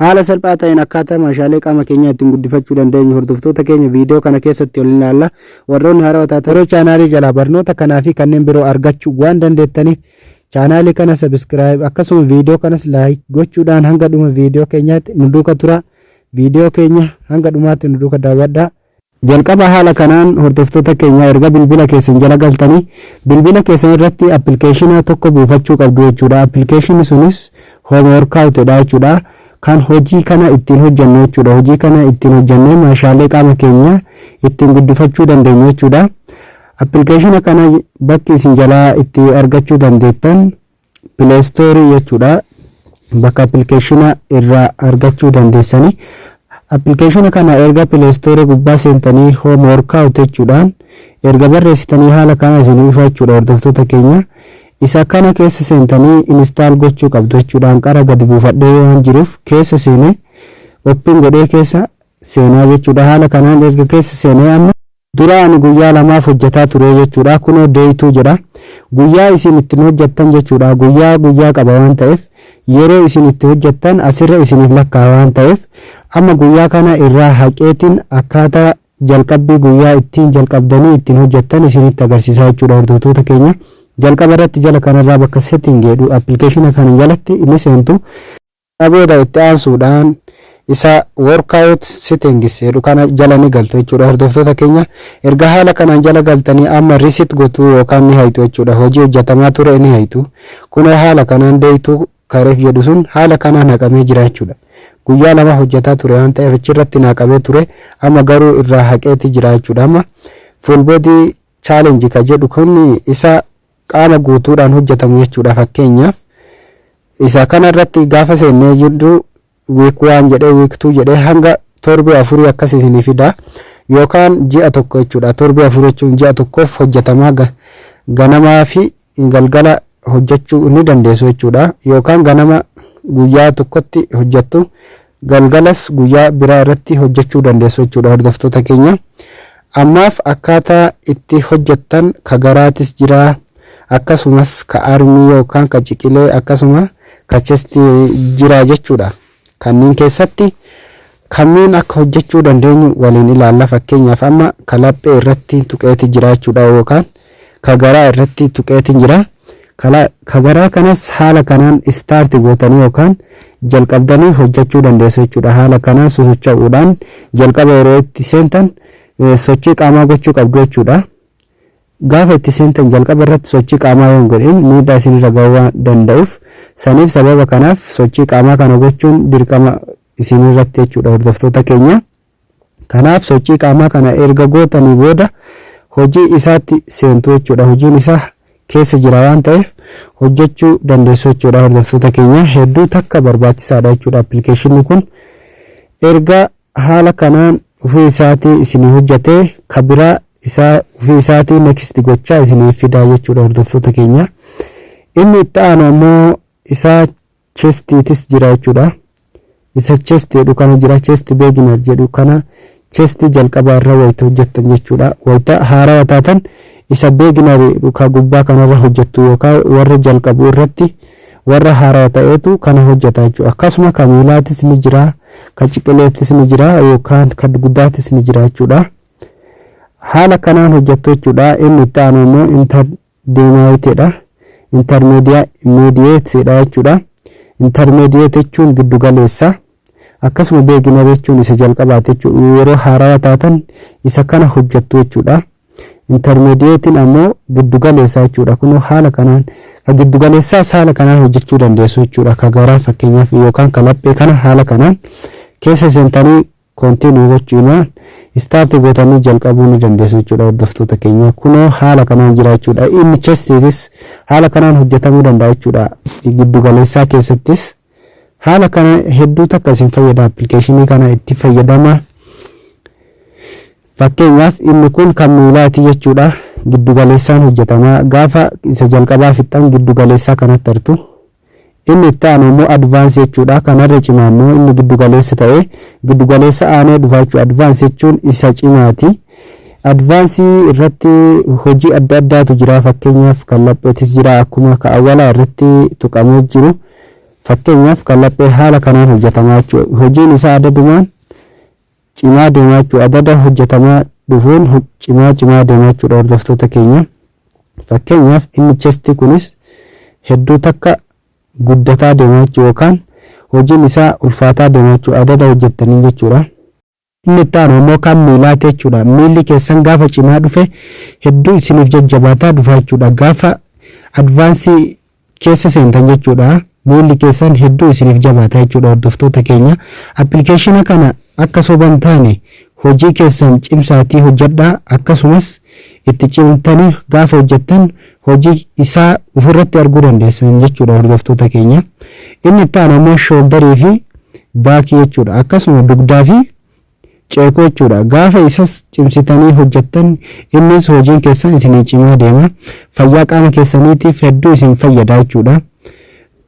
haala salphaa ta'een akkaataa meeshaalee qaama keenya ittiin guddifachuu dandeenyu hordoftoota keenya viidiyoo kana keessatti waliin ilaalla. Warroonni haarawaa taatan chaanaalii jalaa barnoota kanaa fi kanneen biroo argachuu waan dandeettaniif chaanaalii kana subscribe akkasuma viidiyoo kanas like gochuudhaan hanga dhuma viidiyoo keenyaatti nu duukaa tura. Viidiyoo keenya hanga dhumaatti nu duukaa daawwadhaa. Jalqaba haala kanaan hordoftoota keenya erga bilbila keessan jala galtanii bilbila keessan irratti appilikeeshinii tokko buufachuu qabdu jechuudha. Appilikeeshinii sunis home workout dha jechuudha. Kan hojii kana ittiin hojjennu jechuudha. Hojii kana ittiin hojjennee meeshaalee qaama keenya ittiin guddifachuu dandeenyu jechuudha. Appilikeeshinii kana bakki isin jalaa itti argachuu dandeettan Play Store jechuudha. Bakka appilikeeshinii irraa argachuu dandeessanii appilikeeshinii kana erga Play Store gubbaa seentanii home workout jechuudhaan erga barreessitanii haala kana isin dhufa jechuudha. Hordoftoota keenya isa kana keessa seentanii install gochuu qabdu jechuudhaan qara gadi buufadhee waan jiruuf keessa seenee open godhee keessa seenaa jechuudha. Haala kanaan erga keessa seenee amma duraan guyyaa lamaaf hojjetaa ture jechuudha. Kunoo day 2 jedha. Guyyaa isin ittiin hojjettan jechuudha. Guyyaa qaba waan ta'eef yeroo isin itti hojjettan asirra isiniif lakkaa waan ta'eef amma guyyaa kana irraa haqeetiin akkaataa jalqabbii guyyaa ittiin jalqabdanii ittiin hojjettan isinitti agarsiisaa jechuudha. Hordoftoota keenya jalqaba irratti jala kanarraa bakka setting jedhu appilikeeshinii kana jalatti inni seentu dhaboota itti aansuudhaan isa workout settings jedhu kana jala ni galtu jechuudha. Hordoftoota keenya erga haala kanaan jala galtanii amma reset gotu yookaan ni haytu jechuudha. Hojii hojjetamaa ture ni haytu. Kunoo haala kanaan deeytu kareef jedhu sun haala kanaan naqamee jira jechuudha. Guyyaa lama hojjetaa ture waan ta'eef achirratti naqamee ture amma garuu irraa haqeeti jira jechuudha. Amma full body challenge ka jedhu kun isa qaama guutuudhaan hojjetamu jechuudha. Fakkeenyaaf isa kana irratti gaafa seennee jirru week 1 jedhee week 2 jedhee hanga torbee 4 akkas isinii fida yookaan ji'a tokko jechuudha. Torbee 4 jechuun ji'a tokkoof hojjetamaa ganamaa fi galgala hojjechuu ni dandeessu jechuudha. Yookaan ganama guyyaa tokkotti hojjettu galgalas guyyaa biraa irratti hojjechuu dandeessu jechuudha. Hordoftoota keenya ammaaf akkaataa itti hojjettan ka garaatis jira akkasumas ka armii yookaan ka ciqilee akkasuma ka chest jira jechuudha. Kanneen keessatti kamiin akka hojjechuu dandeenyu waliin ilaalla. Fakkeenyaaf amma ka laphee irratti tuqeeti jira jechuudha yookaan ka garaa irratti tuqeeti jira. Ka garaa kanas haala kanaan start gootanii yookaan jalqabdanii hojjechuu dandeessu jechuudha. Haala kanaan sosocho'uudhaan jalqaba yeroo itti seentan sochii qaamaa gochuu qabdu jechuudha. Gaafa itti seentan jalqaba irratti sochii qaamaa yoo godhin miidhaa isinirra gahuu danda'uuf saniif sababa kanaaf sochii qaamaa kana gochuun dirqama isinirratti jechuudha. Hordoftoota keenya kanaaf sochii qaamaa kana erga gootanii booda hojii isaatti seentu jechuudha. Hojiin isaa keessa jira waan ta'eef hojjechuu dandeessu jechuudha. Hordoftoota keenya hedduu takka barbaachisaadha jechuudha. Appilikeeshinii kun erga haala kanaan ofii isaatii isinii hojjetee ka biraa isaa ofii isaatii next gochaa isinii fidaa jechuudha. Hordoftoota keenya inni itti aanu ammoo isa chestiitis jira jechuudha. Isa chest jedhu kana jira. Chest beginner jedhu kana chest jalqaba irra wayita hojjettan jechuudha. Wayita haarawaa taatan isa beginner ka gubbaa kanarra hojjettu yookaan warra jalqabu irratti warra haarawaa ta'eetu kana hojjeta jechuudha. Akkasuma ka miilaatis ni jira, ka ciqileetis ni jira yookaan ka guddaatis ni jira jechuudha. Haala kanaan hojjettu jechuudha. Inni itti aanu immoo intermediate dha. Intermediate dha jechuudha. Intermediate jechuun giddu galeessa. Akkasuma beginner jechuun isa jalqabaati jechuudha. Yeroo haarawaa taatan isa kana hojjettu jechuudha. Intermediate ammoo giddu galeessa jechuudha. Kunoo haala kanaan ka giddu galeessaas haala kanaan hojjechuu dandeessu jechuudha. Ka garaa fakkeenyaaf yookaan ka laphee kana haala kanaan keessa seentanii continue gochuudhaan start gootanii jalqabuu ni dandeessu jechuudha. Hordoftoota keenya kunoo haala kanaan jira jechuudha. Inni chestiitis haala kanaan hojjetamuu danda'a jechuudha. Giddu galeessaa keessattis haala kana hedduu takka isin fayyada. Appilikeeshinii kana itti fayyadama. Fakkeenyaaf inni kun kan miilaati jechuudha. Giddu galeessaan hojjetama. Gaafa isa jalqabaa fixan giddu galeessaa kanatti artu. Inni itti aanu immoo advance jechuudha. Kanarra cimaa immoo inni giddu galeessa ta'ee giddu galeessa aanee dhufa jechuudha. Advance jechuun isa cimaati. Advance irratti hojii adda addaatu jira. Fakkeenyaaf kan lapheetis jira akkuma ka awwalaa irratti tuqamee jiru. Fakkeenyaaf kalaphee haala kanaan hojjetamaa jechuudha. Hojiin isaa adadumaan cimaa deemaa jechuudha. Adada hojjetamaa dhufuun cimaa deemaa jechuudha hordoftoota keenya. Fakkeenyaaf inni chestii kunis hedduu takka guddataa deemaa jechuudha yookaan hojiin isaa ulfaataa deemaa jechuudha adada hojjetanii jechuudha. Inni itti aanu immoo kan miilaati jechuudha. Miilli keessan gaafa cimaa dhufe hedduu isiniif jajjabaataa dhufa jechuudha. Gaafa advaansii keessa seentan jechuudha. Miilli keessan hedduu isiniif jabaataa jechuudha hordoftoota keenya. Appilikeeshina kana akka soban taane hojii keessan cimsaatii hojjedhaa, akkasumas itti cimtanii gaafa hojjettan hojii isaa ofirratti arguu dandeessan jechuudha hordoftoota keenya. Inni itti aanu immoo shooldarii fi baakii jechuudha. Akkasuma dugdaa fi ceekoo jechuudha. Gaafa isas cimsitanii hojjettan innis hojiin keessan isinii cimaa deema. Fayyaa qaama keessaniitiif hedduu isin fayyada jechuudha.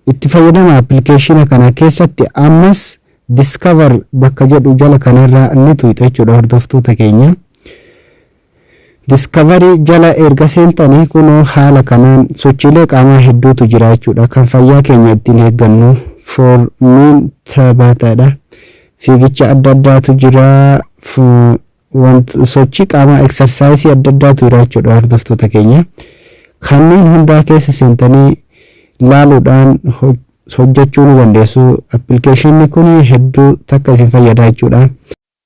Itti fayyadama appilikeeshina kana keessatti ammas Discover bakka jedhu jala kanarraa inni tuuta jechuudha hordoftoota keenya. Discover jala erga seentanii kunoo haala kanaan sochiilee qaamaa hedduutu jira jechuudha. Kan fayyaa keenya ittiin eeggannu for mean taphataadha. Fiigicha adda addaatu jira. Sochii qaamaa exersaayisii adda addaatu jira jechuudha hordoftoota keenya. Kanneen hundaa keessa seentanii ilaaluudhaan hojjechuu ni dandeessu. Appilikeeshinni kun hedduu takka isin fayyada jechuudha.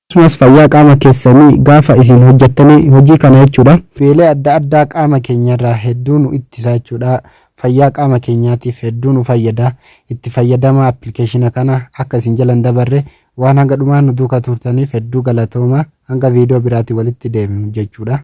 Akkasumas fayyaa qaama keessanii gaafa isin hojjettanii hojii kana jechuudha. Beelee adda addaa qaama keenyarraa hedduu nu ittisa jechuudha. Fayyaa qaama keenyaatiif hedduu nu fayyada. Itti fayyadama appilikeeshina kana akka isin jalan dabarre waan hanga dhumaan nu duukaa turtaniif hedduu galatooma. Hanga viidiyoo biraatti walitti deebinu jechuudha.